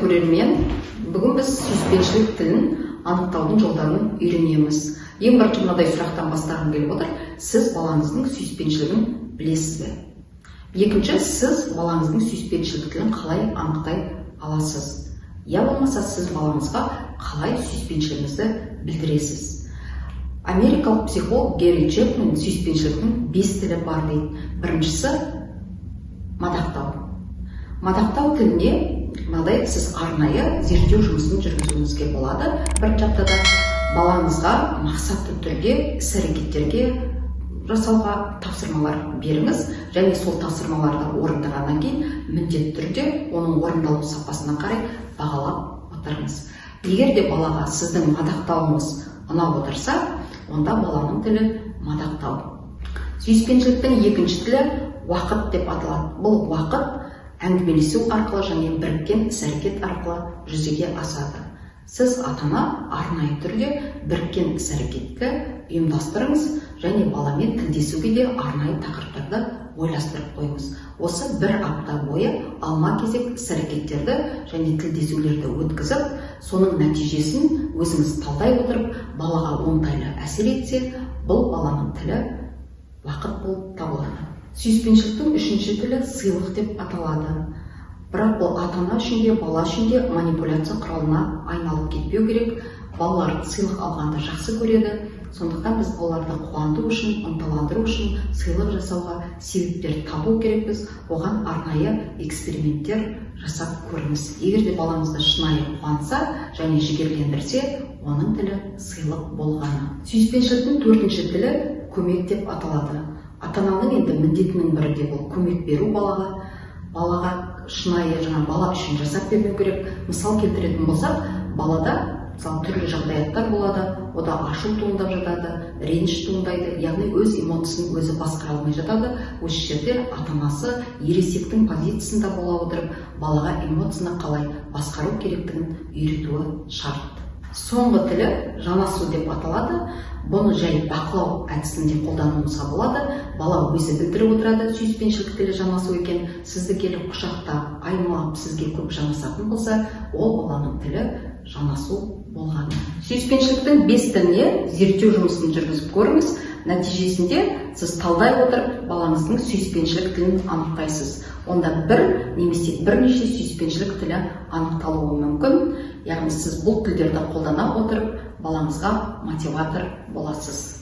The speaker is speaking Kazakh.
Көрермен, бүгін біз сүйіспеншілік тілін анықтаудың жолдарын үйренеміз. Ең бірінші мынадай сұрақтан бастағым келіп отыр. Сіз балаңыздың сүйіспеншілігін білесіз бе? Екінші, сіз балаңыздың сүйіспеншілік тілін қалай анықтай аласыз? Я болмаса сіз балаңызға қалай сүйіспеншілігіңізді білдіресіз? Америкалық психолог Гери Чепмен сүйіспеншіліктің 5 тілі бар дейді. Біріншісі мадақтау. Мадақтау тіліне мынадай сіз арнайы зерттеу жұмысын жүргізуіңізге болады. Бірінші аптада балаңызға мақсатты түрде іс-әрекеттерге жасауға тапсырмалар беріңіз, және сол тапсырмаларды орындағаннан кейін міндетті түрде оның орындалу сапасына қарай бағалап отырыңыз. Егер де балаға сіздің мадақтауыңыз ұнап отырса, онда баланың тілі мадақтау. Сүйіспеншіліктің екінші тілі уақыт деп аталады. Бұл уақыт әңгімелесу арқылы және біріккен іс-әрекет арқылы жүзеге асады. Сіз ата-ана арнайы түрде біріккен іс-әрекетті ұйымдастырыңыз және баламен тілдесуге де арнайы тақырыптарды ойластырып қойыңыз. Осы бір апта бойы алма-кезек іс-әрекеттерді және тілдесулерді өткізіп, соның нәтижесін өзіңіз талдай отырып, балаға оңтайлы әсер етсе, бұл баланың тілі уақыт болып табылады. Сүйіспеншіліктің үшінші тілі сыйлық деп аталады. Бірақ бұл ата-ана үшін де, бала үшін де манипуляция құралына айналып кетпеу керек. Балалар сыйлық алғанды жақсы көреді. Сондықтан біз балаларды қуанту үшін, ынталандыру үшін сыйлық жасауға себептер табу керекпіз. Оған арнайы эксперименттер жасап көріңіз. Егер де балаңызды шынайы қуантса және жігерлендірсе, оның тілі сыйлық болғаны. Сүйіспеншіліктің төртінші тілі көмек деп аталады. Ата-ананың енді міндетінің бірі де бұл көмек беру балаға шынайы бала үшін жасап бермеу керек. Мысал келтіретін болсақ, балада түрлі жағдаяттар болады, ода ашу туындап жатады, реніш туындайды, яғни өз эмоциясын өзі басқара алмай жатады. Осы жерде ата-анасы ересектің позициясында бола отырып, балаға эмоцияны қалай басқару керектігін үйретуі шарт. Соңғы тілі жанасу деп аталады. Бұны жай бақылау әдісінде қолдануымызға болады. Бала өзі білдіріп отырады, сүйіспеншілік тілі жанасу екен. Сізді келіп құшақта аймалап сізге көп жанасатын болса, ол баланың тілі жанасу болғаны. Сүйіспеншіліктің 5 тіліне зерттеу жұмысын жүргізіп көріңіз. Нәтижесінде сіз талдай отырып, балаңыздың сүйіспеншілік тілін анықтайсыз. Онда бір немесе бірнеше сүйіспеншілік тілі анықталуы мүмкін. Яғни сіз бұл тілдерді қолдана отырып, балаңызға мотиватор боласыз.